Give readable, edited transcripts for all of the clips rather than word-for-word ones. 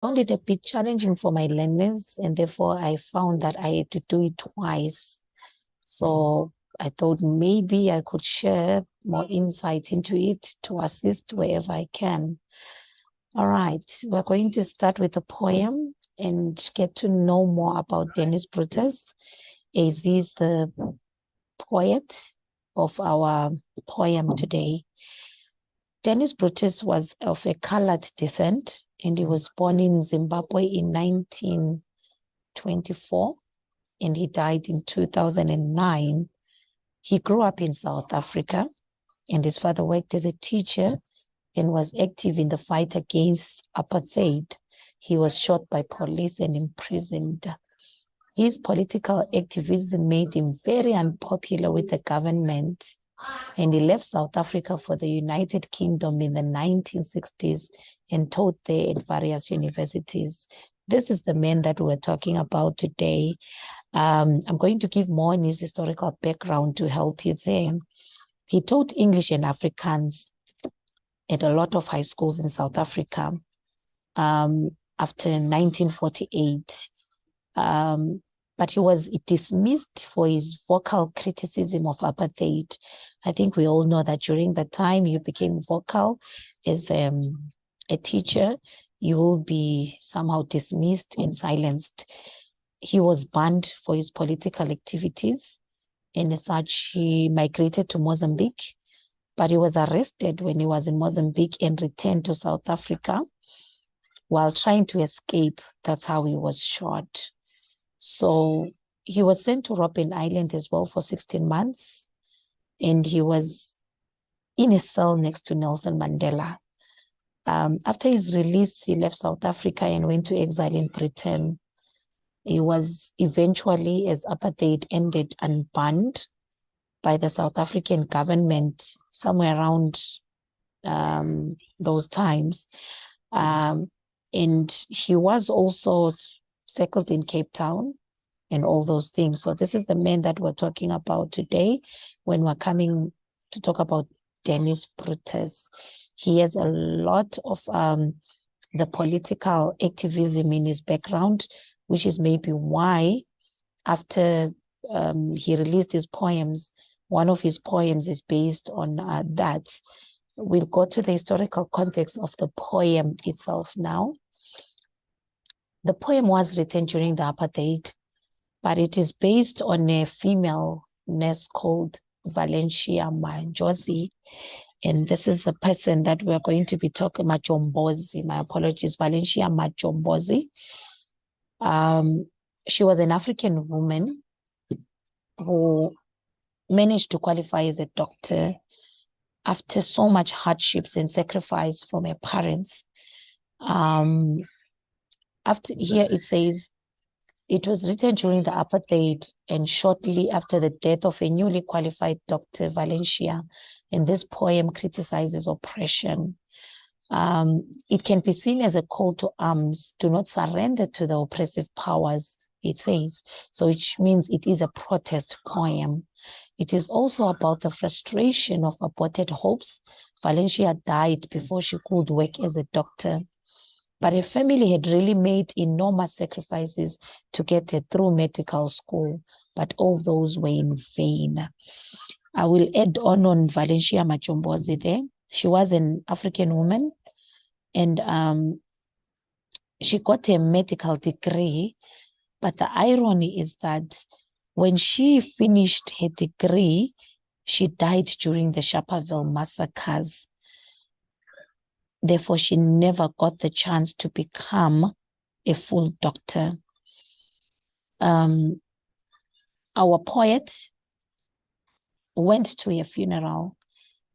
found it a bit challenging for my learners, and therefore I found that I had to do it twice. So I thought maybe I could share more insight into it to assist wherever I can. All right, we're going to start with a poem and get to know more about Dennis Brutus, as he's the poet of our poem today. Dennis Brutus was of a colored descent, and he was born in Zimbabwe in 1924, and he died in 2009. He grew up in South Africa, and his father worked as a teacher and was active in the fight against apartheid. He was shot by police and imprisoned. His political activism made him very unpopular with the government, and he left South Africa for the United Kingdom in the 1960s and taught there at various universities. This is the man that we're talking about today. I'm going to give more in his historical background to help you there. He taught English and Afrikaans at a lot of high schools in South Africa after 1948. But he was dismissed for his vocal criticism of apartheid. I think we all know that during that time you became vocal as a teacher, you will be somehow dismissed and silenced. He was banned for his political activities, and as such, he migrated to Mozambique, but he was arrested when he was in Mozambique and returned to South Africa. While trying to escape, that's how he was shot. So he was sent to Robben Island as well for 16 months, and he was in a cell next to Nelson Mandela. After his release, he left South Africa and went to exile in Britain. He was eventually, as apartheid ended, unbanned by the South African government somewhere around those times. And he was also settled in Cape Town and all those things. So this is the man that we're talking about today when we're coming to talk about Dennis Brutus. He has a lot of the political activism in his background, which is maybe why after he released his poems, one of his poems is based on that. We'll go to the historical context of the poem itself now. The poem was written during the apartheid, but it is based on a female nurse called Valencia Majosi. And this is the person that we're going to be talking about, Majombozi. My apologies, Valencia Majombozi. She was an African woman who managed to qualify as a doctor after so much hardships and sacrifice from her parents. After here it says, it was written during the apartheid and shortly after the death of a newly qualified Dr. Valencia, and this poem criticizes oppression. It can be seen as a call to arms, do not surrender to the oppressive powers, it says. So which means it is a protest poem. It is also about the frustration of aborted hopes. Valencia died before she could work as a doctor, but her family had really made enormous sacrifices to get her through medical school, but all those were in vain. I will add on Valencia Majombozi there. She was an African woman, and she got a medical degree, but the irony is that when she finished her degree, she died during the Sharperville massacres. Therefore, she never got the chance to become a full doctor. Our poet went to a funeral,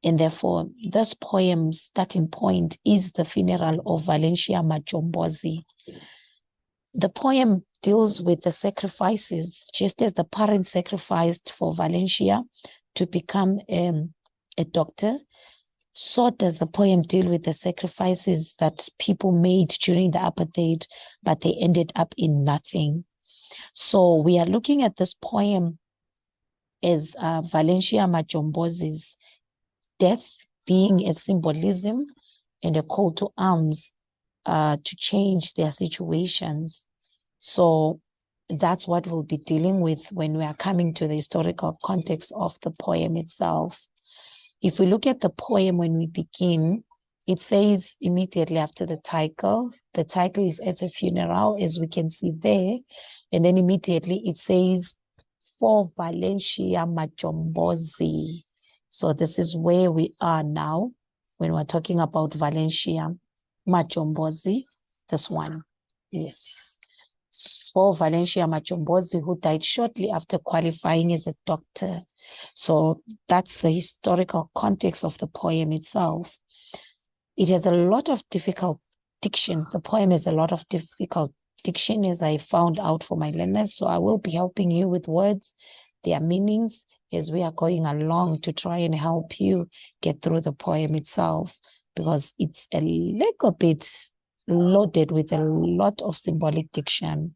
and therefore this poem's starting point is the funeral of Valencia Majombozi. The poem deals with the sacrifices, just as the parents sacrificed for Valencia to become a doctor. So does the poem deal with the sacrifices that people made during the apartheid, but they ended up in nothing. So we are looking at this poem as Valencia Majombozi's death being a symbolism and a call to arms to change their situations. So that's what we'll be dealing with when we are coming to the historical context of the poem itself. If we look at the poem when we begin, it says immediately after the title is At a Funeral, as we can see there. And then immediately it says, For Valencia Majombozi. So this is where we are now when we're talking about Valencia Majombozi, this one. Yes. For Valencia Majombozi, who died shortly after qualifying as a doctor. So that's the historical context of the poem itself. It has a lot of difficult diction. The poem has a lot of difficult diction, as I found out for my learners. So I will be helping you with words, their meanings, as we are going along to try and help you get through the poem itself, because it's a little bit loaded with a lot of symbolic diction.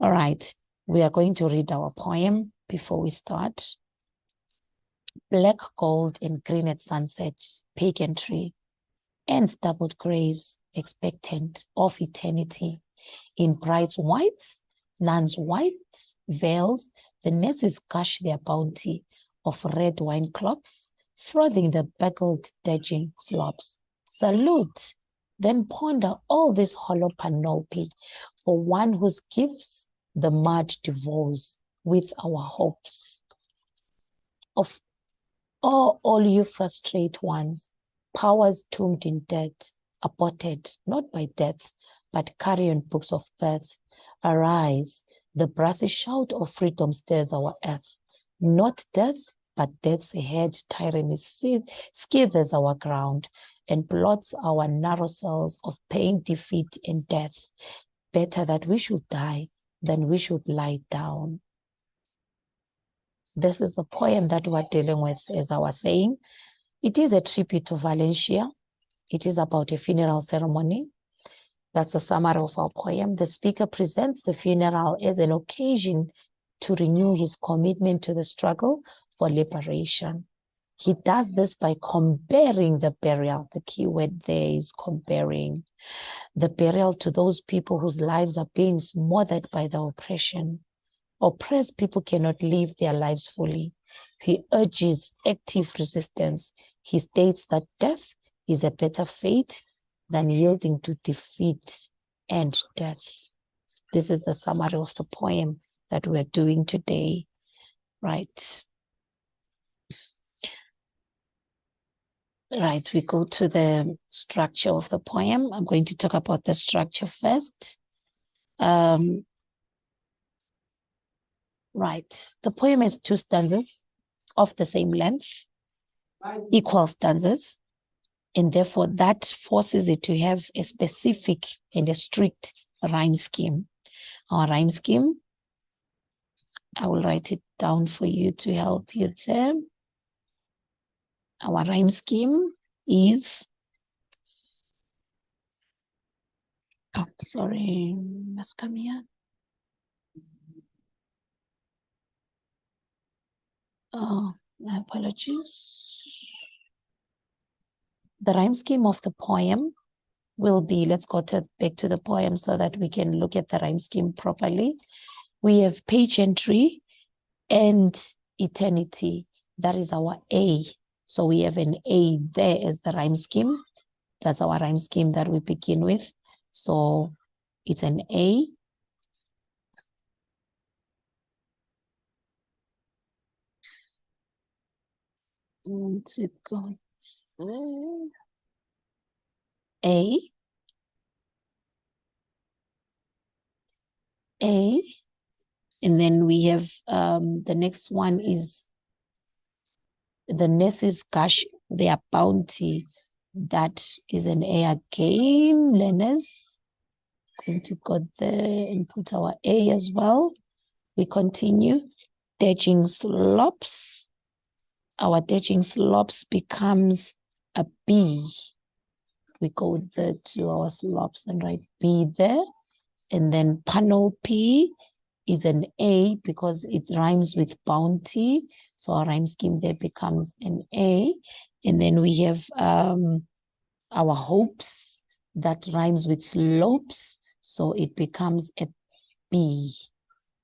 All right, we are going to read our poem before we start. Black gold and green at sunset, pagan tree, and stubbled graves, expectant of eternity. In bright whites, nuns' white veils, the nurses gush their bounty of red wine clops, frothing the baggled dredging slopes. Salute, then ponder all this hollow panoply for one whose gifts the mud devours with our hopes. Of all you frustrate ones, powers tombed in death, aborted not by death, but carrion books of birth. Arise, the brassy shout of freedom stirs our earth. Not death, but death's head tyranny skithers our ground and blots our narrow cells of pain, defeat, and death. Better that we should die than we should lie down. This is the poem that we're dealing with, as I was saying. It is a tribute to Valencia. It is about a funeral ceremony. That's a summary of our poem. The speaker presents the funeral as an occasion to renew his commitment to the struggle for liberation. He does this by comparing the burial. The key word there is comparing the burial to those people whose lives are being smothered by the oppression. Oppressed people cannot live their lives fully. He urges active resistance. He states that death is a better fate than yielding to defeat and death. This is the summary of the poem that we're doing today, right? Right, we go to the structure of the poem. I'm going to talk about the structure first. Right, the poem has two stanzas of the same length, equal stanzas, and therefore that forces it to have a specific and a strict rhyme scheme. Our rhyme scheme, I will write it down for you to help you there. Our rhyme scheme is, oh, sorry, must come here. Oh, my apologies. The rhyme scheme of the poem will be, let's go back to the poem so that we can look at the rhyme scheme properly. We have page entry and eternity. That is our A. So we have an A there as the rhyme scheme. That's our rhyme scheme that we begin with. So it's an A. And to go there. A. A. And then we have the next one is the nurses gush their bounty. That is an A again, learners. Going to go there and put our A as well. We continue. Dredging slopes. Our dredging slopes becomes a B. We go there to our slopes and write B there. And then panel P is an A because it rhymes with bounty. So our rhyme scheme there becomes an A. And then we have our hopes. that rhymes with slopes, so it becomes a B.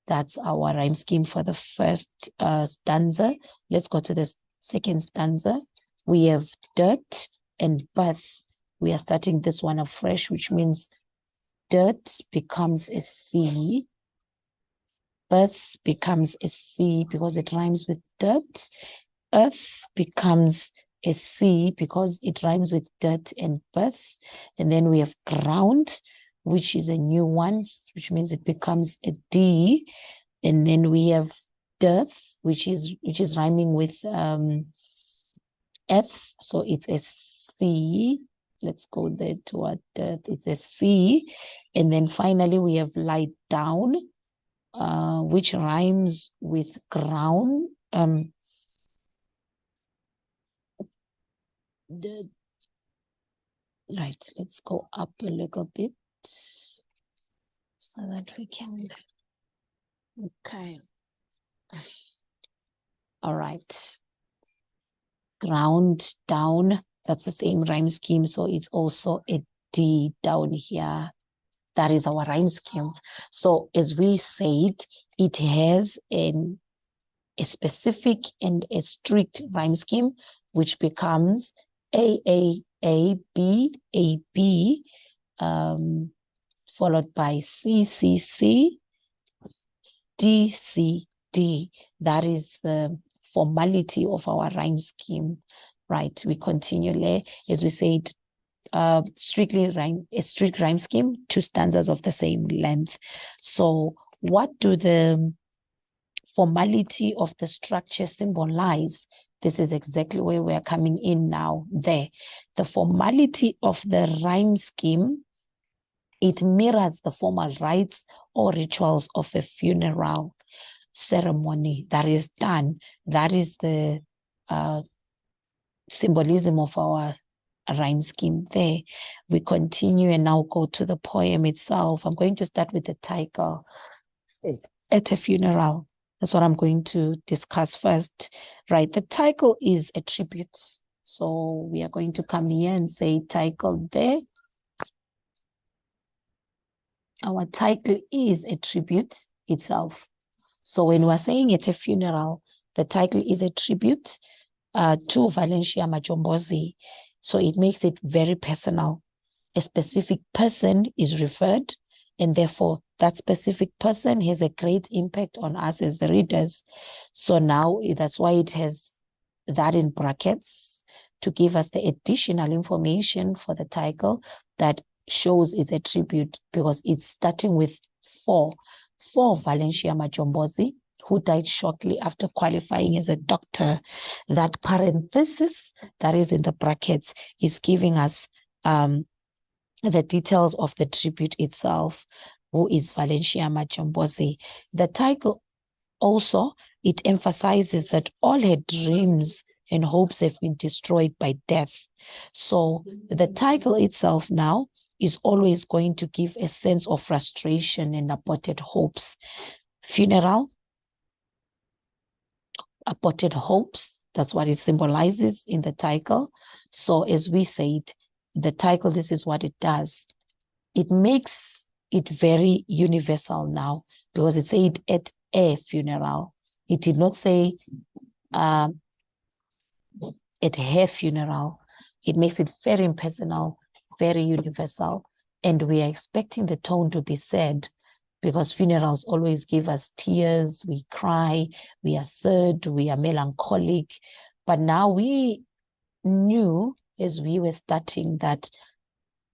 That's our rhyme scheme for the first stanza. Let's go to the second stanza. We have dirt and birth. We are starting this one afresh, which means dirt becomes a C. Birth becomes a C because it rhymes with dirt. Earth becomes a C because it rhymes with dirt and birth. And then we have ground, which is a new one, which means it becomes a D. And then we have dearth, which is rhyming with F, so it's a C. Let's go there to our dearth. It's a C. And then finally we have lie down, which rhymes with ground. Right, let's go up a little bit so that we can, okay. All right. Ground, down, that's the same rhyme scheme. So it's also a D down here. That is our rhyme scheme. So as we said, it has a specific and a strict rhyme scheme, which becomes A, B, A, B, followed by C, C, C, D, C, D. That is the formality of our rhyme scheme, right? We continue there, as we said, a strict rhyme scheme, 2 stanzas of the same length. So what do the formality of the structure symbolize? This is exactly where we're coming in now. There, the formality of the rhyme scheme, it mirrors the formal rites or rituals of a funeral ceremony that is done. That is the symbolism of our rhyme scheme there. We continue and now go to the poem itself. I'm going to start with the title, At a Funeral. That's what I'm going to discuss first, right? The title is a tribute. So we are going to come here and say title there. Our title is a tribute itself. So when we're saying at a funeral, the title is a tribute to Valencia Majombozi. So it makes it very personal. A specific person is referred, and therefore that specific person has a great impact on us as the readers. So now that's why it has that in brackets to give us the additional information for the title that shows it's a tribute, because it's starting with for Valencia Majombozi, who died shortly after qualifying as a doctor. That parenthesis that is in the brackets is giving us the details of the tribute itself, who is Valencia Majombozi. The title also, it emphasizes that all her dreams and hopes have been destroyed by death. So the title itself now is always going to give a sense of frustration and aborted hopes. Funeral, aborted hopes, that's what it symbolizes in the title. So as we said, the title, this is what it does. It makes it very universal now, because it said at a funeral. It did not say at her funeral. It makes it very impersonal, very universal. And we are expecting the tone to be sad, because funerals always give us tears, we cry, we are sad, we are melancholic. But now we knew as we were starting that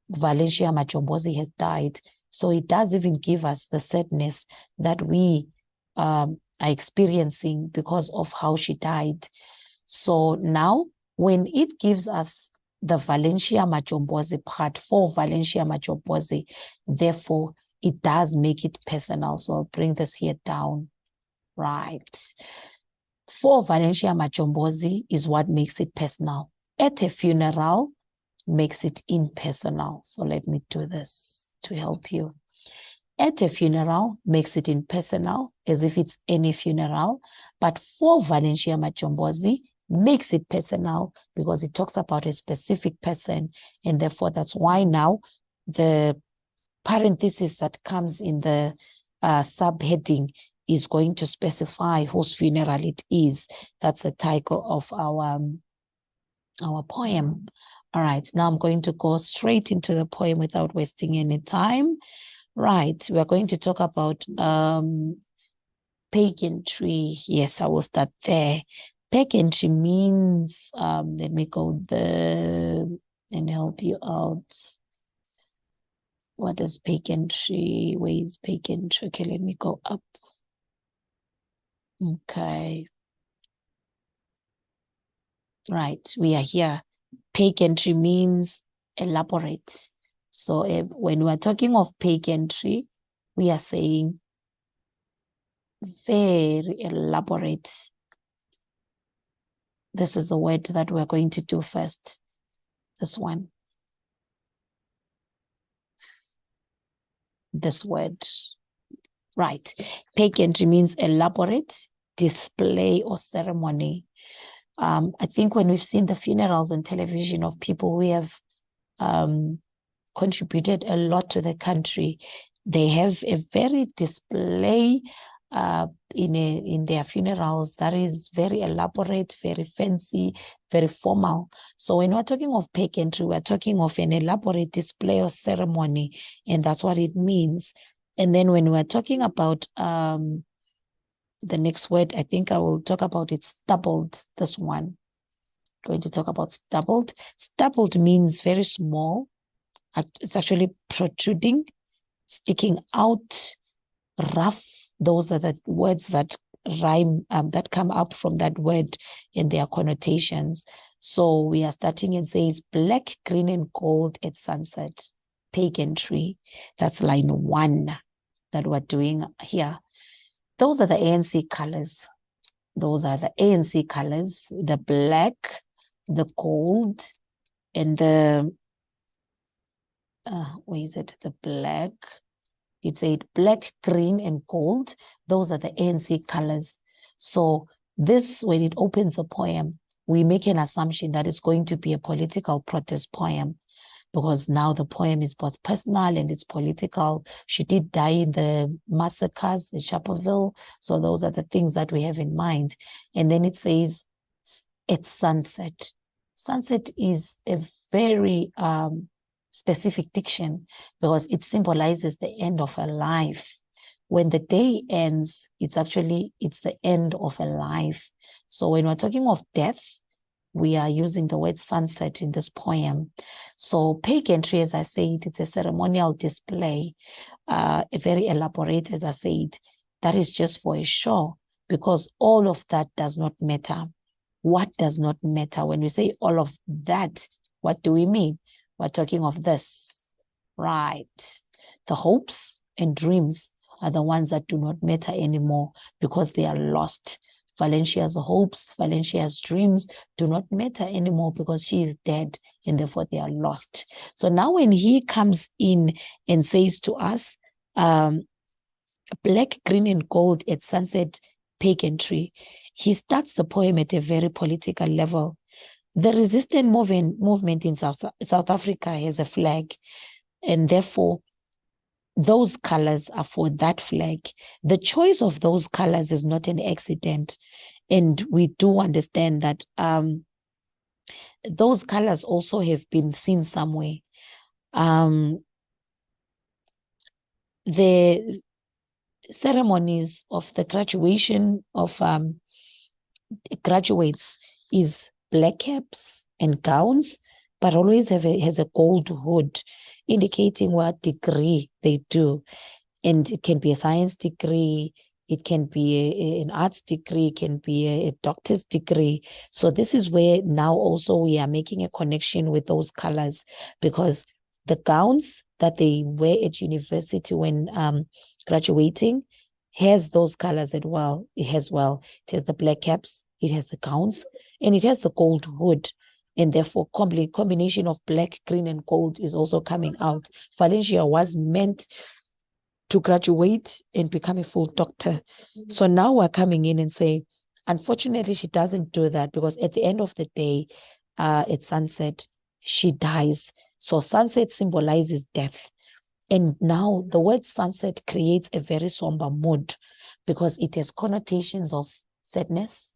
Valencia Majombozi has died. So it does even give us the sadness that we are experiencing because of how she died. So now when it gives us the Valencia Majombozi part for Valencia Majombozi, therefore it does make it personal. So I'll bring this here down. Right. For Valencia Majombozi is what makes it personal. At a funeral makes it impersonal. So let me do this to help you. At a funeral makes it impersonal, as if it's any funeral. But for Valencia Majombozi makes it personal, because it talks about a specific person. And therefore, that's why now the parenthesis that comes in the subheading is going to specify whose funeral it is. That's the title of our poem. All right, now I'm going to go straight into the poem without wasting any time. Right, we're going to talk about pageantry. Yes, I will start there. Pageantry means, let me go there and help you out. What is pageantry? Where is pageantry? Okay, let me go up. Okay. Right, we are here. Pageantry means elaborate. So when we're talking of pageantry, we are saying very elaborate. This is the word that we're going to do first. This one. This word. Right. Pageantry means elaborate display or ceremony. I think when we've seen the funerals on television of people who have contributed a lot to the country, they have a very display in their funerals that is very elaborate, very fancy, very formal. So when we're talking of pageantry, we're talking of an elaborate display or ceremony, and that's what it means. And then when we're talking about the next word, I think I will talk about it, stubbled, this one. Going to talk about stubbled. Stubbled means very small. It's actually protruding, sticking out, rough. Those are the words that rhyme, that come up from that word in their connotations. So we are starting and says black, green, and gold at sunset. Pageantry. That's line 1 that we're doing here. Those are the ANC colors. Those are the ANC colors, the black, the gold, and the, where is it? The black. It said black, green, and gold. Those are the ANC colors. So this, when it opens the poem, we make an assumption that it's going to be a political protest poem, because now the poem is both personal and it's political. She did die in the massacres in Sharperville. So those are the things that we have in mind. And then it says, at sunset. Sunset is a very specific diction because it symbolizes the end of a life. When the day ends, it's the end of a life. So when we're talking of death, we are using the word sunset in this poem. So pageantry, as I said, it's a ceremonial display, very elaborate, as I said. That is just for a show, because all of that does not matter. What does not matter? When we say all of that, what do we mean? We're talking of this, right? The hopes and dreams are the ones that do not matter anymore because they are lost. Valencia's hopes, Valencia's dreams do not matter anymore because she is dead and therefore they are lost. So now when he comes in and says to us, black, green, and gold at sunset pageantry, he starts the poem at a very political level. The resistance movement in South Africa has a flag, and therefore those colors are for that flag. The choice of those colors is not an accident, and we do understand that those colors also have been seen somewhere. The ceremonies of the graduation of graduates is black caps and gowns, but always has a gold hood, indicating what degree they do. And it can be a science degree, it can be an arts degree, it can be a doctor's degree. So this is where now also we are making a connection with those colors, because the gowns that they wear at university when graduating has those colors as well. It has the black caps, it has the gowns, and it has the gold hood. And therefore, combination of black, green, and gold is also coming out. Valencia was meant to graduate and become a full doctor. So now we're coming in and say, unfortunately, she doesn't do that, because at the end of the day, at sunset, she dies. So sunset symbolizes death. And now the word sunset creates a very somber mood because it has connotations of sadness.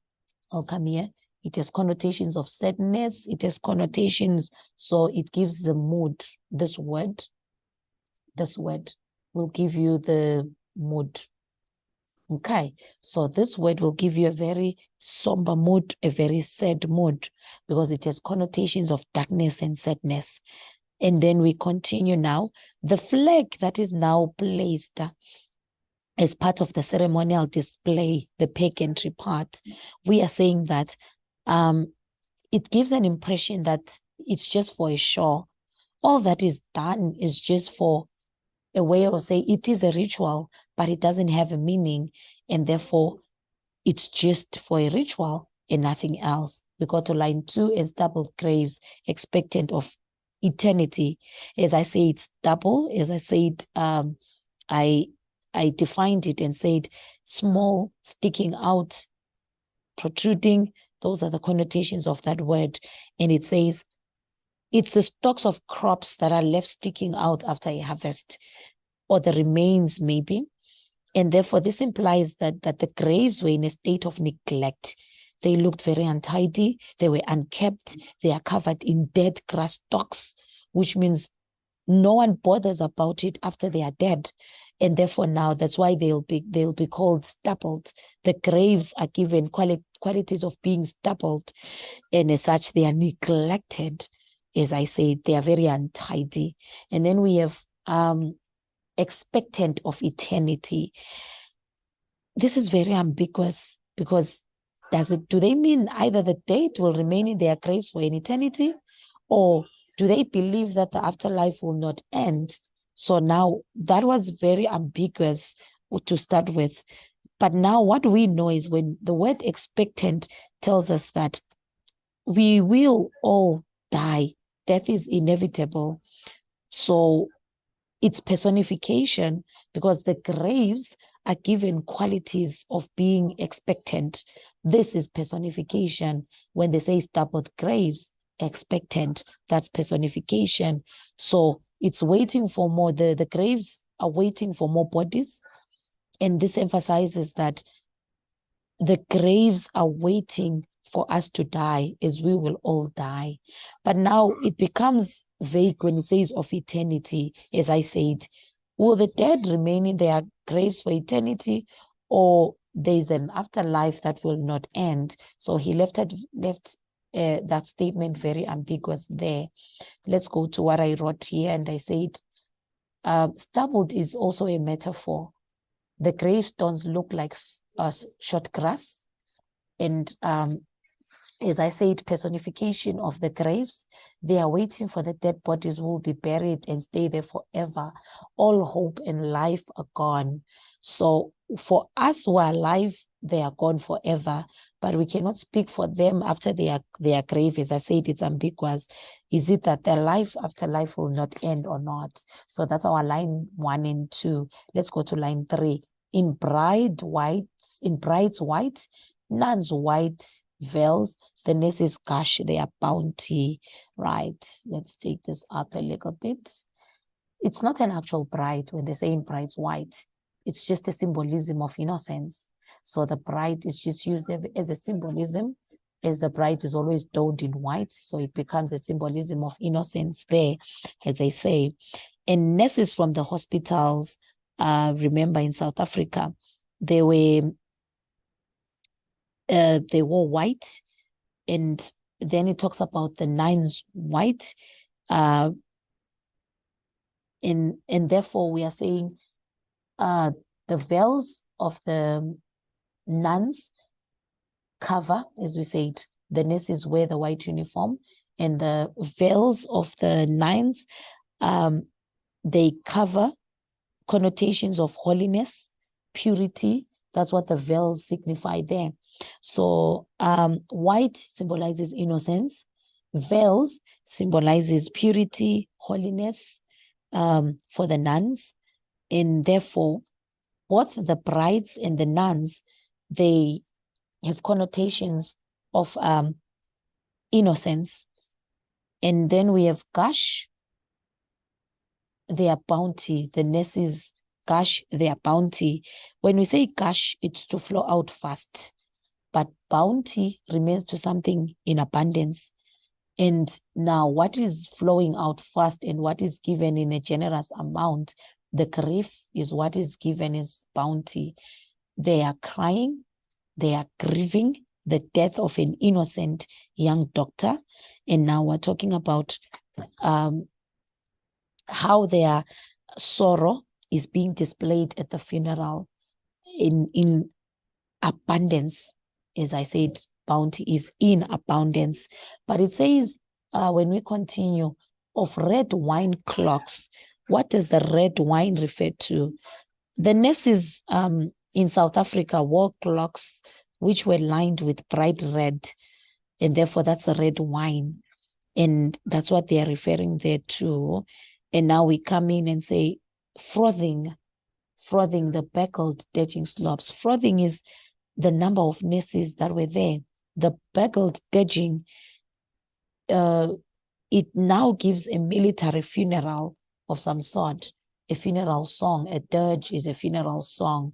I'll come here. It has connotations of sadness. It has connotations. So it gives the mood. This word will give you the mood. Okay, so this word will give you a very somber mood, a very sad mood, because it has connotations of darkness and sadness. And then we continue now. The flag that is now placed as part of the ceremonial display, the pageantry part, we are saying that it gives an impression that it's just for a show. All that is done is just for a way of saying it is a ritual, but it doesn't have a meaning. And therefore, it's just for a ritual and nothing else. We go to line 2, and stubble graves, expectant of eternity. As I say, it's double. As I said, I defined it and said small, sticking out, protruding. Those are the connotations of that word. And it says it's the stalks of crops that are left sticking out after a harvest, or the remains maybe. And therefore, this implies that the graves were in a state of neglect. They looked very untidy. They were unkept. They are covered in dead grass stalks, which means no one bothers about it after they are dead. And therefore now that's why they'll be called stubbled. The graves are given qualities of being stubbled, and as such they are neglected. As I said, they are very untidy. And then we have expectant of eternity. This is very ambiguous, because do they mean either the dead will remain in their graves for an eternity, or do they believe that the afterlife will not end? So now that was very ambiguous to start with. But now what we know is when the word expectant tells us that we will all die, death is inevitable. So it's personification, because the graves are given qualities of being expectant. This is personification. When they say stubbled graves, expectant, that's personification. So it's waiting for more. The graves are waiting for more bodies. And this emphasizes that the graves are waiting for us to die, as we will all die. But now it becomes vague when it says of eternity. As I said, will the dead remain in their graves for eternity, or there's an afterlife that will not end? So he left that statement very ambiguous there. Let's go to what I wrote here, and I said, stubbled is also a metaphor. The gravestones look like short grass, and as I said, personification of the graves. They are waiting for the dead bodies who will be buried and stay there forever. All hope and life are gone. So for us who are alive, they are gone forever, but we cannot speak for them after their grave. As I said, it's ambiguous. Is it that their life after life will not end or not? So that's our line 1 and 2. Let's go to line 3. In bride's white, nuns white veils, the nurses gush their bounty. Right, let's take this up a little bit. It's not an actual bride when they say in bride's white. It's just a symbolism of innocence. So the bride is just used as a symbolism, as the bride is always donned in white. So it becomes a symbolism of innocence there, as they say. And nurses from the hospitals, remember in South Africa, they wore white, and then it talks about the nuns white, and therefore we are saying the veils of the nuns cover, as we said, the nurses wear the white uniform, and the veils of the nuns, they cover connotations of holiness, purity. That's what the veils signify there. So white symbolizes innocence. Veils symbolizes purity, holiness for the nuns. And therefore, both the brides and the nuns, they have connotations of innocence. And then we have gush. their bounty. The nurses gush their bounty. When we say gush, it's to flow out fast. But bounty remains to something in abundance. And now what is flowing out fast and what is given in a generous amount, the grief is what is given as bounty. They are crying, they are grieving the death of an innocent young doctor. And now we're talking about how their sorrow is being displayed at the funeral in abundance. As I said, bounty is in abundance. But it says, when we continue, of red wine clocks. What does the red wine refer to? The nurses in South Africa wore clocks which were lined with bright red, and therefore that's a red wine. And that's what they are referring there to. And now we come in and say, frothing the backled edging slopes. Frothing is the number of nurses that were there. The backled edging, it now gives a military funeral of some sort, a funeral song. A dirge is a funeral song.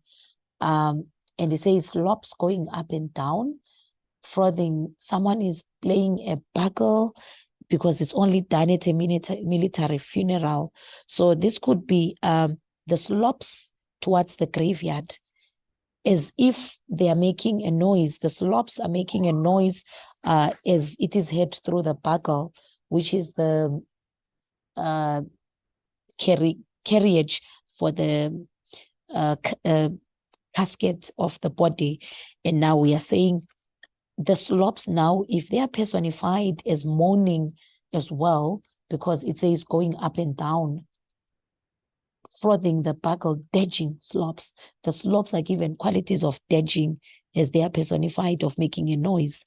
And it says slops going up and down, frothing. Someone is playing a bugle because it's only done at a military funeral. So this could be the slops towards the graveyard, as if they are making a noise. The slops are making a noise as it is heard through the bugle, which is the carriage for the casket of the body. And now we are saying the slops now, if they are personified as mourning as well, because it says going up and down, frothing the buckle, dedging slops. The slops are given qualities of dedging as they are personified of making a noise,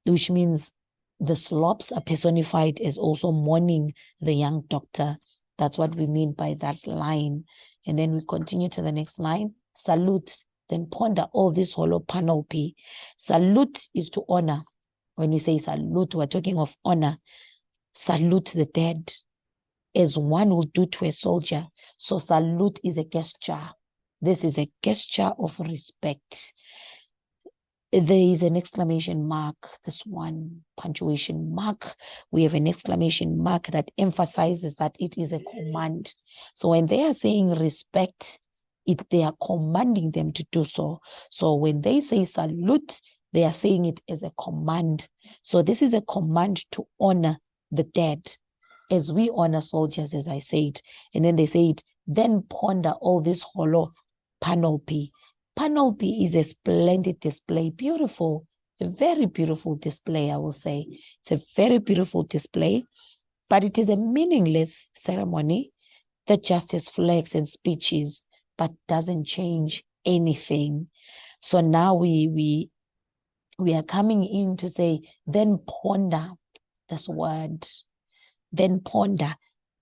which means the slops are personified as also mourning the young doctor. That's what we mean by that line. And then we continue to the next line. Salute, then ponder all this hollow panoply. Salute is to honor. When we say salute, we're talking of honor. Salute the dead as one will do to a soldier. So salute is a gesture. This is a gesture of respect. There is an exclamation mark, this one punctuation mark. We have an exclamation mark that emphasizes that it is a command. So when they are saying respect, they are commanding them to do so. So when they say salute, they are saying it as a command. So this is a command to honor the dead, as we honor soldiers, as I said. And then they say then ponder all this hollow panoply. Panoply is a splendid display, beautiful, a very beautiful display, I will say. It's a very beautiful display, but it is a meaningless ceremony that just has flags and speeches, but doesn't change anything. So now we are coming in to say, then ponder this word, then ponder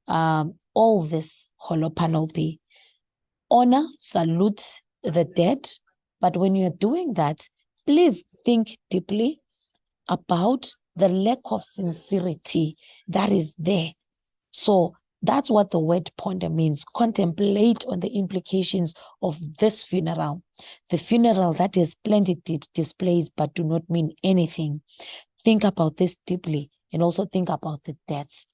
all this hollow panoply. Honor, salute the dead. But when you're doing that, please think deeply about the lack of sincerity that is there. So that's what the word ponder means. Contemplate on the implications of this funeral. The funeral that has splendid displays but do not mean anything. Think about this deeply and also think about the death.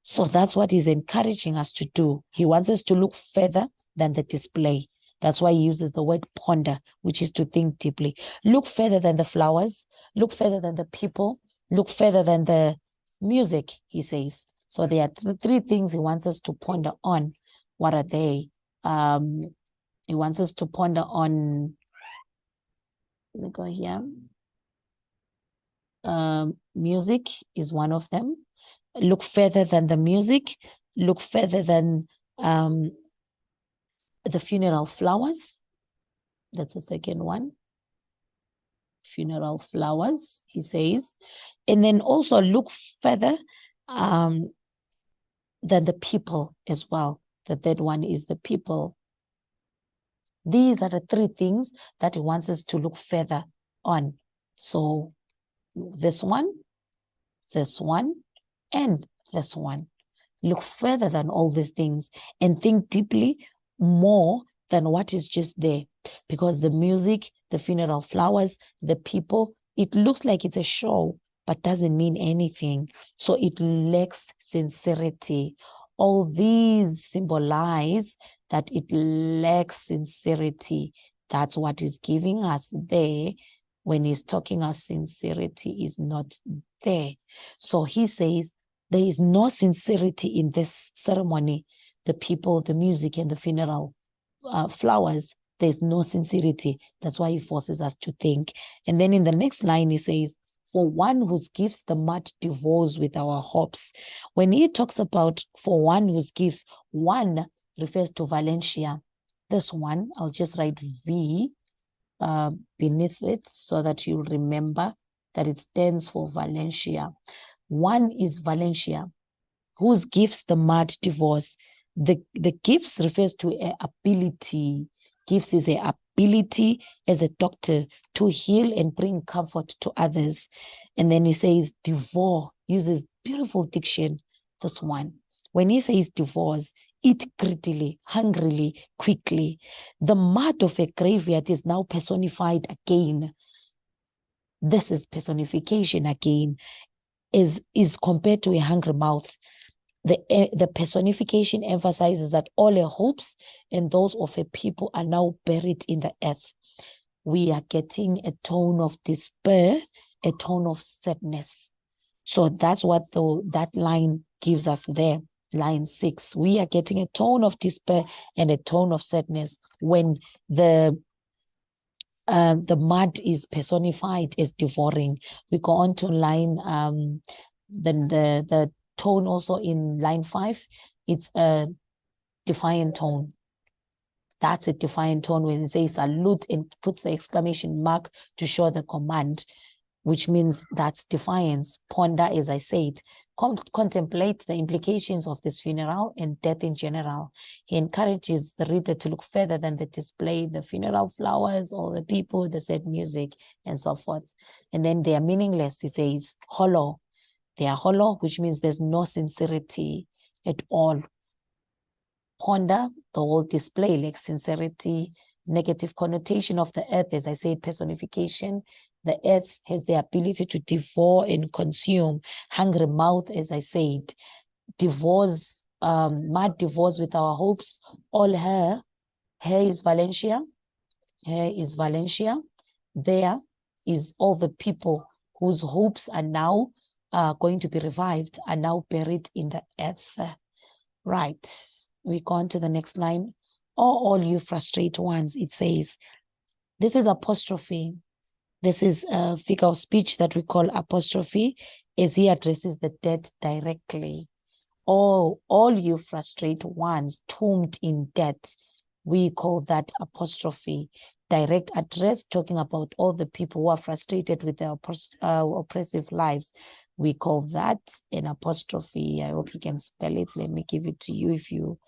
So that's what he's encouraging us to do. He wants us to look further than the display. That's why he uses the word ponder, which is to think deeply. Look further than the flowers. Look further than the people. Look further than the music, he says. So there are three things he wants us to ponder on. What are they? He wants us to ponder on, let me go here. Music is one of them. Look further than the music. Look further than the funeral flowers. That's the second one. Funeral flowers, he says. And then also look further than the people as well. The third one is the people. These are the three things that he wants us to look further on. So this one, and this one. look further than all these things and think deeply more than what is just there. Because the music, the funeral flowers, the people, it looks like it's a show, but doesn't mean anything. So it lacks sincerity. All these symbolize that it lacks sincerity. That's what is giving us there when he's talking us sincerity is not there. So he says there is no sincerity in this ceremony. The people, the music, and the funeral flowers, there's no sincerity. That's why he forces us to think. And then in the next line, he says, for one whose gifts the mud devours with our hopes. When he talks about for one whose gifts, one refers to Valencia. This one, I'll just write V beneath it so that you remember that it stands for Valencia. One is Valencia, whose gifts the mud devours. The gifts refers to an ability. Gifts is an ability as a doctor to heal and bring comfort to others. And then he says devour, uses beautiful diction, this one. When he says devours, eat greedily, hungrily, quickly. The mud of a graveyard is now personified again. This is personification again, is compared to a hungry mouth. The personification emphasizes that all her hopes and those of her people are now buried in the earth. We are getting a tone of despair, a tone of sadness. So that's what that line gives us there. Line 6, we are getting a tone of despair and a tone of sadness when the mud is personified as devouring. We go on to line the tone also in line 5. It's a defiant tone. That's a defiant tone when it says salute and puts the exclamation mark to show the command, which means that's defiance. Ponder, as I said, contemplate the implications of this funeral and death in general. He encourages the reader to look further than the display, the funeral flowers, all the people, the sad music, and so forth. And then they are meaningless, he says, hollow. They are hollow, which means there's no sincerity at all. Ponder, the whole display lacks sincerity, negative connotation of the earth, as I said, personification. The earth has the ability to devour and consume. Hungry mouth, as I said, devours, mud devours with our hopes. All her is Valencia. Her is Valencia. There is all the people whose hopes are now going to be revived, are now buried in the earth. Right. We go on to the next line. All you frustrate ones, it says. This is apostrophe. This is a figure of speech that we call apostrophe, as he addresses the dead directly. All you frustrate ones, tombed in debt, we call that apostrophe. Direct address, talking about all the people who are frustrated with their oppressive lives. We call that an apostrophe. I hope you can spell it. Let me give it to you if you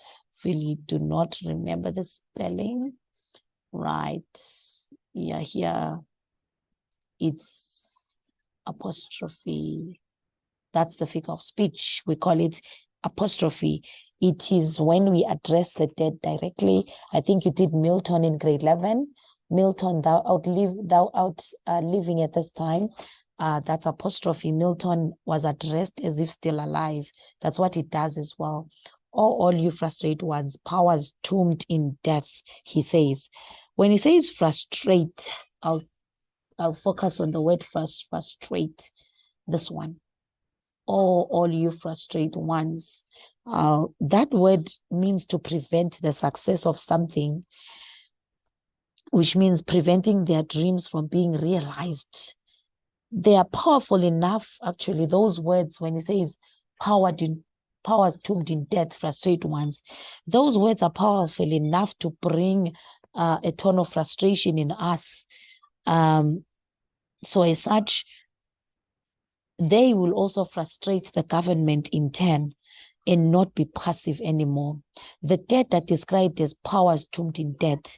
feel you do not remember the spelling. Right. Yeah, here it's apostrophe. That's the figure of speech. We call it apostrophe. It is when we address the dead directly. I think you did Milton in grade 11. Milton, thou art living at this time. That's apostrophe. Milton was addressed as if still alive. That's what it does as well. All you frustrate ones, powers tombed in death, he says. When he says frustrate, I'll focus on the word first, frustrate, this one. All you frustrate ones. That word means to prevent the success of something, which means preventing their dreams from being realized. They are powerful enough, actually, those words, when he says powers tombed in death, frustrate ones, those words are powerful enough to bring a tone of frustration in us. So as such, they will also frustrate the government in turn and not be passive anymore. The dead are described as powers tombed in death,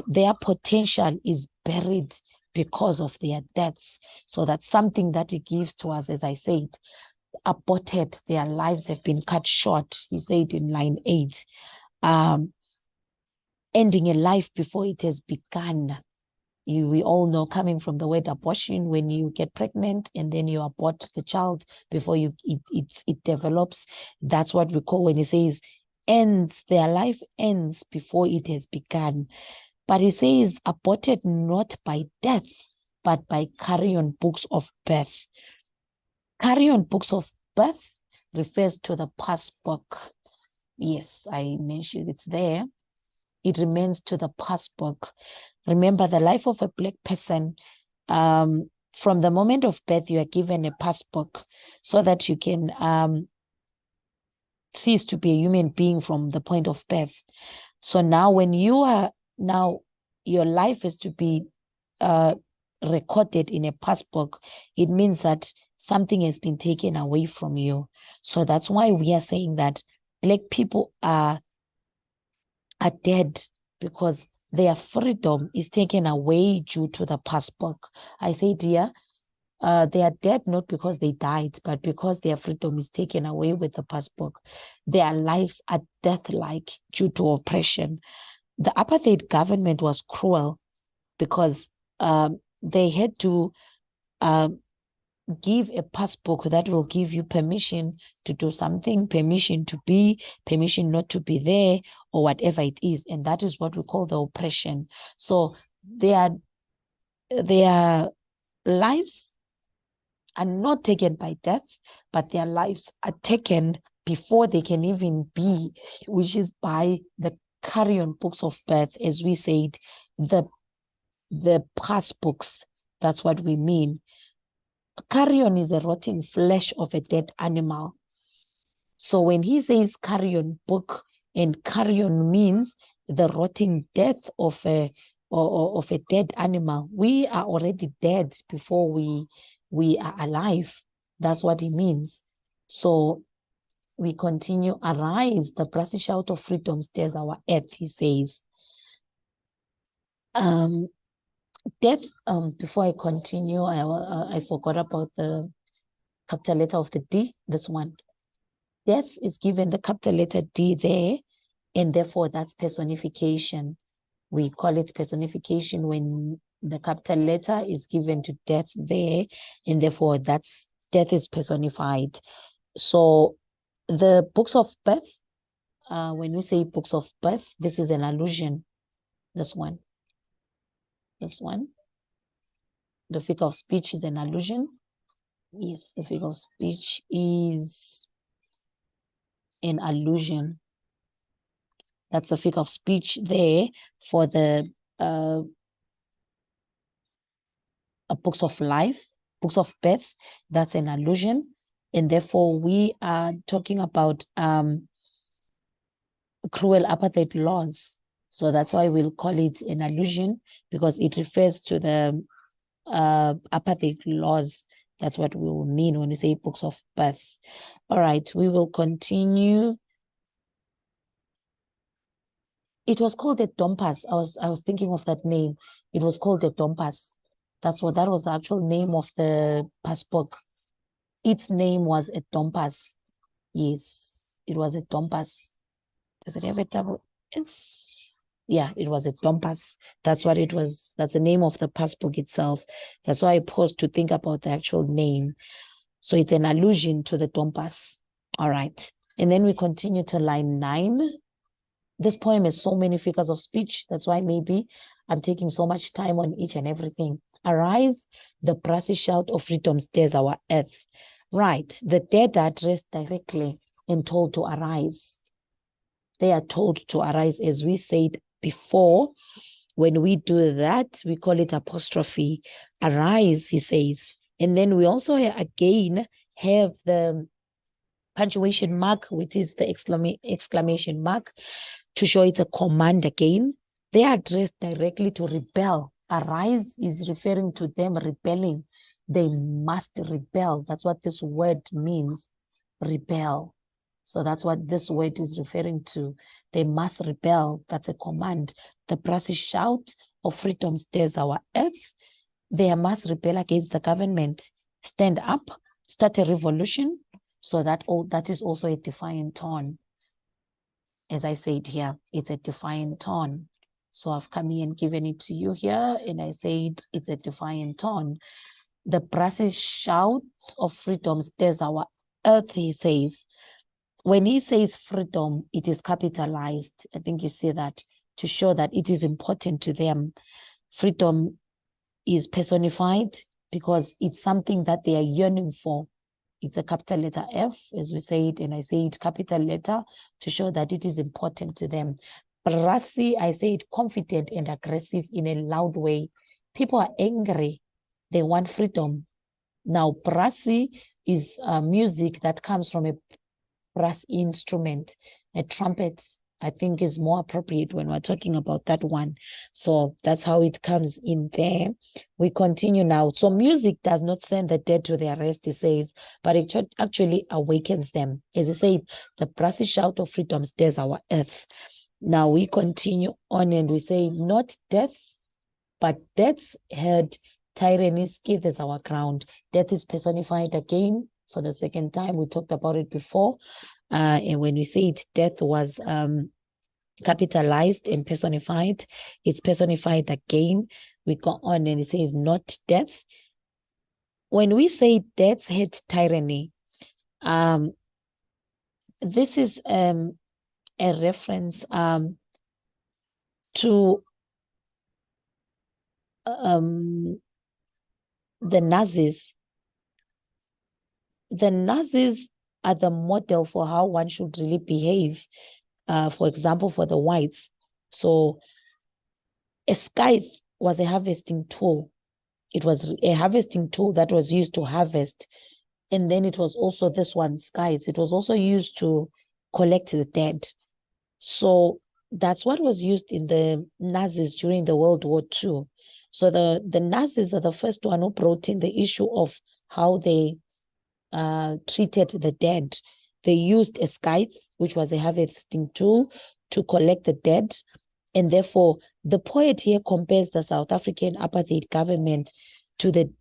their potential is buried because of their deaths. So that's something that it gives to us, as I said. aborted, their lives have been cut short. He said in line 8, ending a life before it has begun. We all know, coming from the word abortion, when you get pregnant and then you abort the child before it develops. That's what we call when he says ends, their life ends before it has begun. But he says aborted not by death, but by carry-on books of birth. Carry-on books of birth refers to the past book. Yes, I mentioned it's there. It remains to the past book. Remember, the life of a Black person, from the moment of birth, you are given a past book so that you can cease to be a human being from the point of birth. So now when you are, now your life is to be recorded in a past book, it means that something has been taken away from you. So that's why we are saying that Black people are dead, because their freedom is taken away due to the past book. I say, dear, they are dead not because they died, but because their freedom is taken away with the past book. Their lives are death-like due to oppression. The apartheid government was cruel because they had to give a passbook that will give you permission to do something, permission to be, permission not to be there, or whatever it is. And that is what we call the oppression. So their lives are not taken by death, but their lives are taken before they can even be, which is by the carry-on books of birth, as we said, the past books. That's what we mean. Carrion is a rotting flesh of a dead animal. So when he says carrion book, and carrion means the rotting death of a dead animal, we are already dead before we are alive. That's what it means. So we continue. Arise, the brassy shout of freedom stirs our earth, he says. Death, before I continue, I forgot about the capital letter of the D, this one. Death is given the capital letter D there, and therefore that's personification. We call it personification when the capital letter is given to death there, and therefore that's death is personified. So the books of birth, when we say books of birth, this is an allusion. This one. The figure of speech is an allusion. Yes, the figure of speech is an allusion. That's a figure of speech there for the books of life, books of birth. That's an allusion. And therefore, we are talking about cruel apartheid laws. So that's why we'll call it an allusion, because it refers to the apartheid laws. That's what we will mean when we say books of birth. All right, we will continue. It was called the Dompas. I was thinking of that name. It was called the Dompas. That was the actual name of the passbook. Its name was a Dompas. Yes, it was a Dompas. Does it have a double? Yeah, it was a Dompas. That's what it was. That's the name of the passbook itself. That's why I paused to think about the actual name. So it's an allusion to the Dompas. All right. And then we continue to line 9. This poem has so many figures of speech. That's why maybe I'm taking so much time on each and everything. Arise, the brassy shout of freedom stirs our earth. Right. The dead are addressed directly and told to arise. They are told to arise, as we said before. When we do that, we call it apostrophe. Arise, he says. And then we also again have the punctuation mark, which is the exclamation mark, to show it's a command again. They are addressed directly to rebel. Arise is referring to them rebelling. They must rebel. That's what this word means, rebel. So that's what this word is referring to. They must rebel. That's a command. The brassy shout of freedom stirs our earth. They must rebel against the government. Stand up, start a revolution. So that is also a defiant tone. As I said here, it's a defiant tone. So I've come here and given it to you here, and I said it's a defiant tone. The Brutus shout of freedom stirs our earth, he says. When he says freedom, it is capitalized. I think you see that to show that it is important to them. Freedom is personified because it's something that they are yearning for. It's a capital letter F, as we said, and I say it capital letter to show that it is important to them. Brasi, I say it confident and aggressive in a loud way. People are angry. They want freedom. Now, brasi is music that comes from a brass instrument. A trumpet, I think, is more appropriate when we're talking about that one. So that's how it comes in there. We continue now. So music does not send the dead to their rest, he says, but it actually awakens them. As he said, the brassy shout of freedom stirs our earth. Now we continue on and we say, not death, but death's head, tyranny skithers our ground. Death is personified again for the second time. We talked about it before. And when we say it, death was capitalized and personified. It's personified again. We go on and it says, not death. When we say death's head tyranny, this is a reference to the Nazis. The Nazis are the model for how one should really behave, for example, for the whites. So a scythe was a harvesting tool. It was a harvesting tool that was used to harvest. And then it was also this one, scythe. It was also used to collect the dead. So that's what was used in the Nazis during the World War II. So the Nazis are the first one who brought in the issue of how they treated the dead. They used a scythe, which was a harvesting tool, to collect the dead. And therefore, the poet here compares the South African apartheid government to the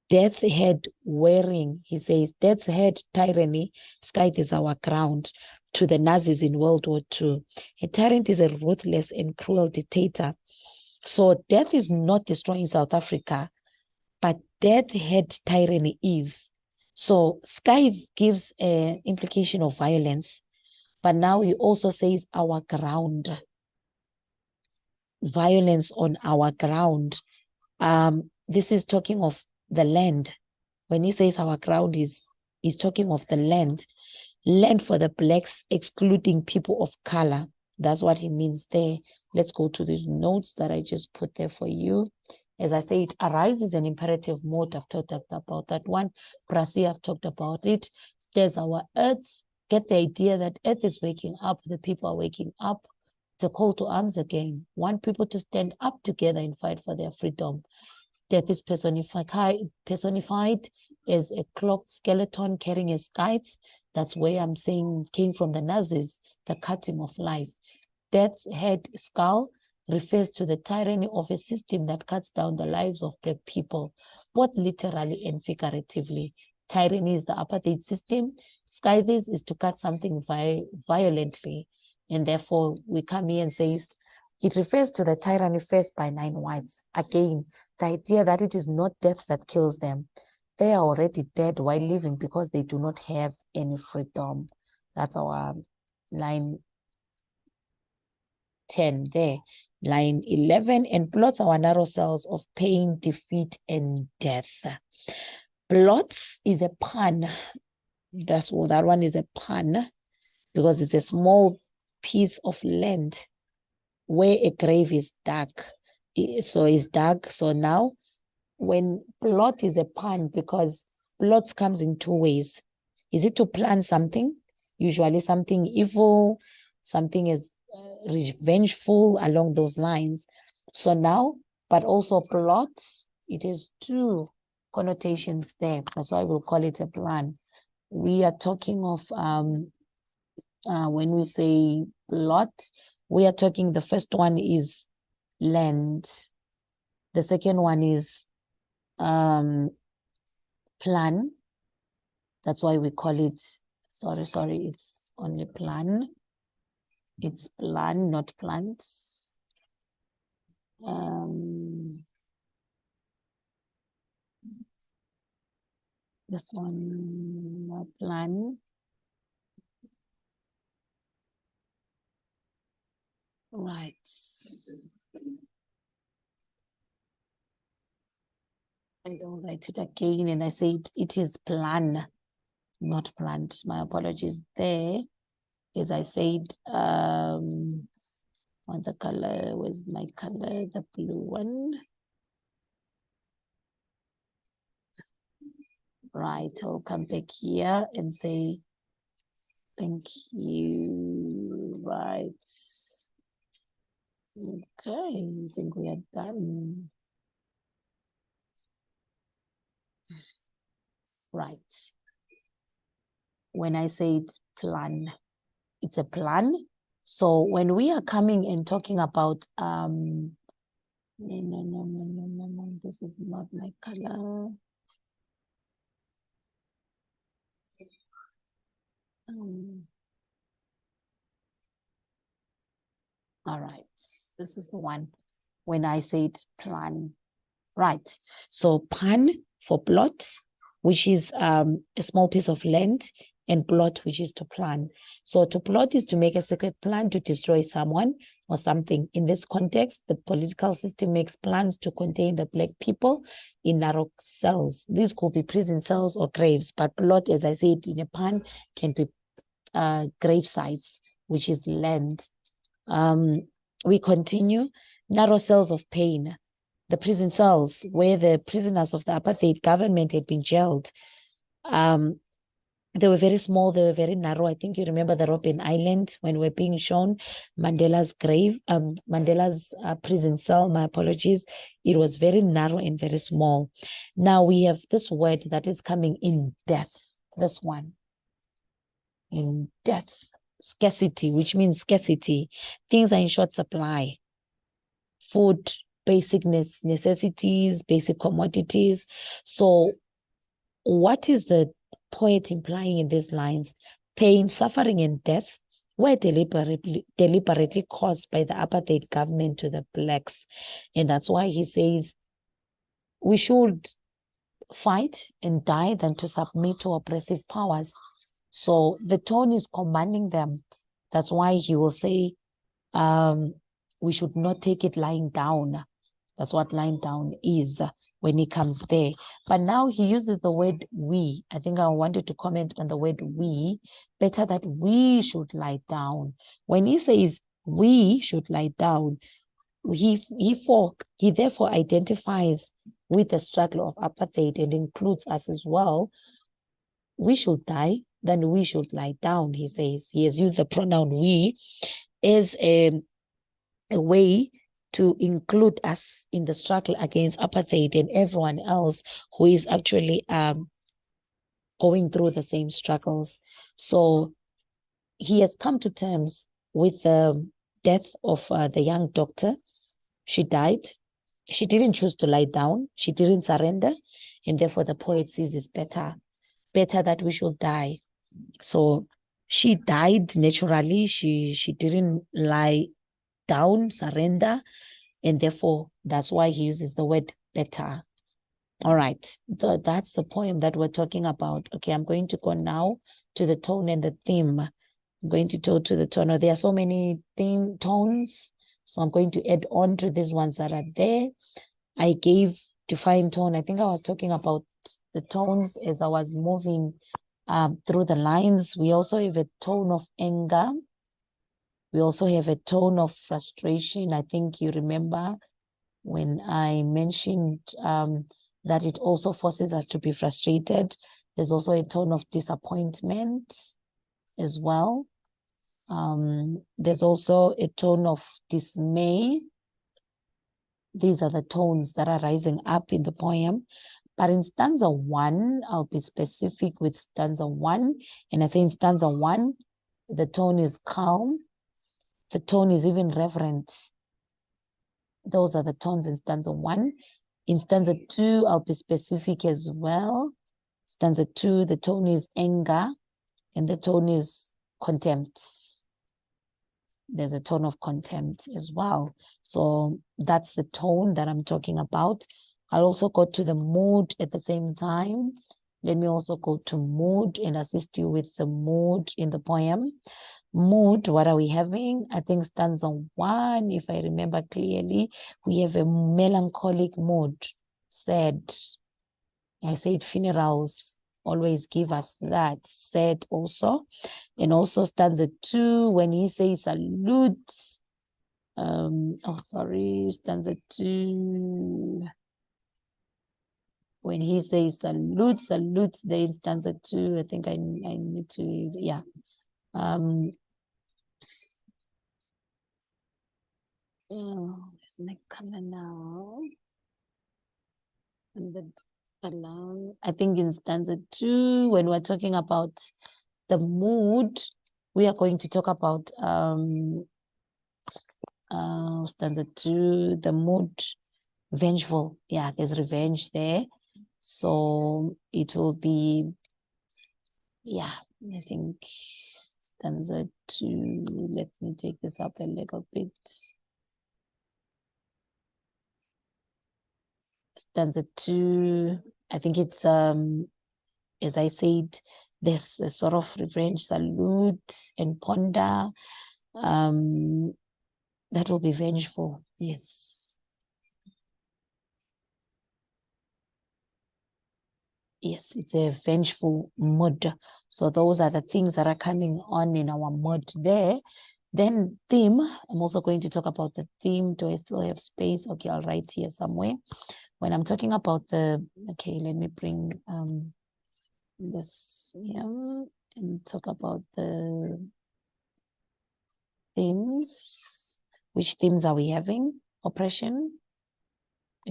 death head wearing, he says, death's head tyranny, scythe is our ground, to the Nazis in World War II. A tyrant is a ruthless and cruel dictator. So death is not destroying South Africa, but death head tyranny is. So scythe gives an implication of violence, but now he also says our ground. Violence on our ground. This is talking of the land. When he says our ground, he's talking of the land. Land for the blacks, excluding people of color. That's what he means there. Let's go to these notes that I just put there for you. As I say, it arises an imperative mode. I've talked about that one. Brasi, I've talked about it. Stirs our earth. Get the idea that earth is waking up. The people are waking up. It's a call to arms again. Want people to stand up together and fight for their freedom. Death is personified as a clocked skeleton carrying a scythe. That's where I'm saying came from the Nazis, the cutting of life. Death's head skull refers to the tyranny of a system that cuts down the lives of black people, both literally and figuratively. Tyranny is the apartheid system. Scythe is to cut something violently. And therefore, we come here and say it refers to the tyranny faced by 9 whites. Again, the idea that it is not death that kills them. They are already dead while living because they do not have any freedom. That's our line 10 there. Line 11, and plots our narrow cells of pain, defeat, and death. Plots is a pun. That one is a pun because it's a small piece of land where a grave is dark. So it's dark. So now when plot is a pun, because plots comes in 2 ways. Is it to plan something? Usually something evil, something is revengeful along those lines. So now, but also plots, it is 2 connotations there. That's why we'll call it a plan. We are talking of when we say plot, we are talking, the first one is land. The second one is plan. That's why we call it, sorry, it's only plan. It's plan, not plants. This one, plan. Right. I don't write it again, and I said it is plan, not plant. My apologies there. As I said, on the color, where's my color? The blue one. Right, I'll come back here and say, thank you. Right. Okay, I think we are done. Right. When I say it's plan, it's a plan. So when we are coming and talking about, no, this is not my color. All right, this is the one when I said plan. Right, so pan for plot, which is a small piece of land, and plot, which is to plan. So to plot is to make a secret plan to destroy someone or something. In this context, the political system makes plans to contain the black people in narrow cells. These could be prison cells or graves, but plot, as I said, in a pan can be grave sites, which is land. We continue. Narrow cells of pain. The prison cells where the prisoners of the apartheid government had been jailed. They were very small, they were very narrow. I think you remember the Robben Island when we're being shown Mandela's grave, Mandela's prison cell, my apologies. It was very narrow and very small. Now we have this word that is coming in death, this one. In death, scarcity, which means scarcity. Things are in short supply. Food, basic necessities, basic commodities. So what is the poet implying in these lines? Pain, suffering, and death were deliberately caused by the apartheid government to the blacks. And that's why he says we should fight and die than to submit to oppressive powers. So the tone is commanding them. That's why he will say, we should not take it lying down. That's what lying down is when he comes there. But now he uses the word we. I think I wanted to comment on the word we. Better that we should lie down. When he says we should lie down, he therefore identifies with the struggle of apartheid and includes us as well. We should die, then we should lie down, he says. He has used the pronoun we as a way to include us in the struggle against apartheid and everyone else who is actually going through the same struggles. So he has come to terms with the death of the young doctor. She died. She didn't choose to lie down. She didn't surrender. And therefore the poet says it's better that we should die. So she died naturally. She didn't lie down, surrender, and therefore that's why he uses the word better. All right, that's the poem that we're talking about. Okay, I'm going to go now to the tone and the theme. I'm going to go to the tone. Oh, there are so many tones, so I'm going to add on to these ones that are there. I gave defined tone. I think I was talking about the tones as I was moving through the lines. We also have a tone of anger. We also have a tone of frustration. I think you remember when I mentioned that it also forces us to be frustrated. There's also a tone of disappointment as well. There's also a tone of dismay. These are the tones that are rising up in the poem. But in stanza 1, I'll be specific with stanza 1. And I say in stanza 1, the tone is calm. The tone is even reverent. Those are the tones in stanza 1. In stanza 2, I'll be specific as well. Stanza 2, the tone is anger and the tone is contempt. There's a tone of contempt as well. So that's the tone that I'm talking about. I'll also go to the mood at the same time. Let me also go to mood and assist you with the mood in the poem. Mood, what are we having? I think stanza 1, if I remember clearly, we have a melancholic mood, sad. I said funerals always give us that, sad also. And also stanza 2, when he says salute, stanza 2. When he says salute, there in stanza 2, I think I need to, yeah. It's my color now. And the color, I think in stanza 2, when we're talking about the mood, we are going to talk about stanza 2, the mood, vengeful. Yeah, there's revenge there. So it will be, yeah, I think stanza 2. Let me take this up a little bit. Stanza 2, I think it's as I said, there's a sort of revenge, salute and ponder. That will be vengeful. Yes. Yes, it's a vengeful mood. So those are the things that are coming on in our mood there. Then theme, I'm also going to talk about the theme. Do I still have space? Okay, I'll write here somewhere. When I'm talking about okay, let me bring this here and talk about the themes. Which themes are we having? Oppression,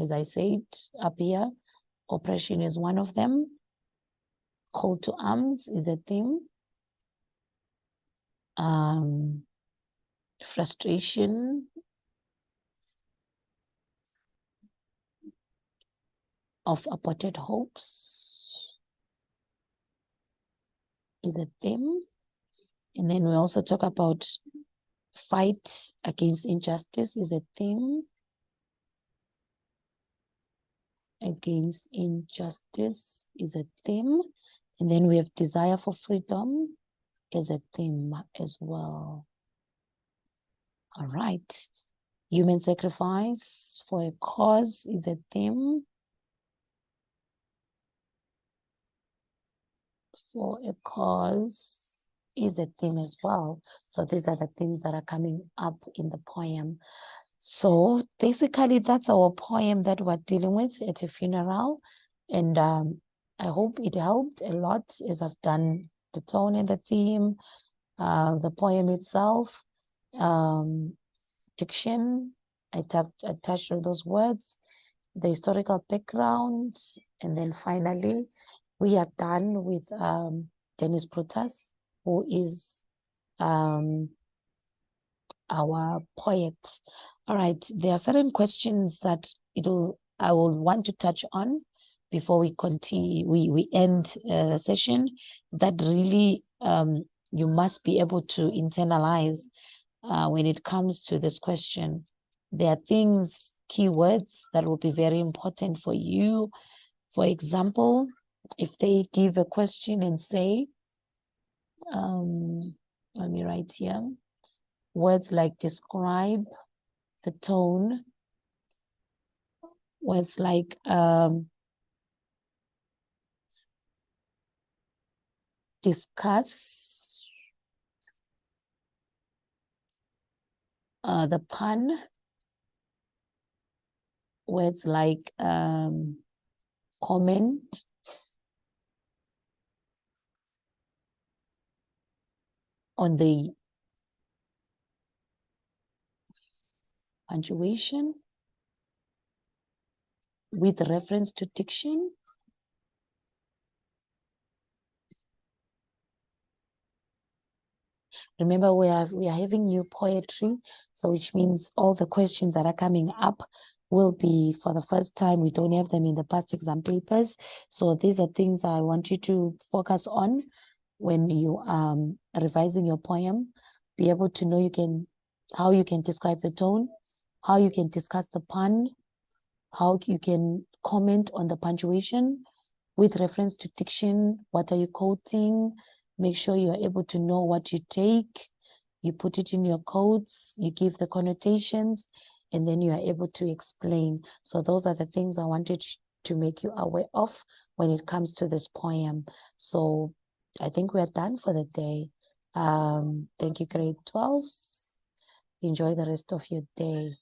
as I said up here. Oppression is one of them. Call to arms is a theme. Frustration, of aborted hopes is a theme. And then we also talk about fight against injustice is a theme. Against injustice is a theme. And then we have desire for freedom is a theme as well. All right. Human sacrifice for a cause is a theme. For a cause is a theme as well. So these are the things that are coming up in the poem. So basically that's our poem that we're dealing with at a funeral. And I hope it helped a lot as I've done the tone and the theme, the poem itself, diction. I touched on those words, the historical background, and then finally we are done with Dennis Brutus, who is our poet. All right, there are certain questions that I will want to touch on before we continue. We end the session that really you must be able to internalize when it comes to this question. There are things, keywords that will be very important for you. For example, if they give a question and say, let me write here, words like describe, the tone, words like discuss, the pun, words like comment, on the punctuation with reference to diction. Remember, we are having new poetry, so which means all the questions that are coming up will be for the first time. We don't have them in the past exam papers. So these are things I want you to focus on when you are revising your poem. Be able to know how you can describe the tone, how you can discuss the pun, how you can comment on the punctuation with reference to diction. What are you quoting? Make sure you are able to know what you take. You put it in your quotes, you give the connotations, and then you are able to explain. So those are the things I wanted to make you aware of when it comes to this poem. So I think we're done for the day. Thank you, grade 12s. Enjoy the rest of your day.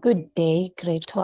Good day, grade 12.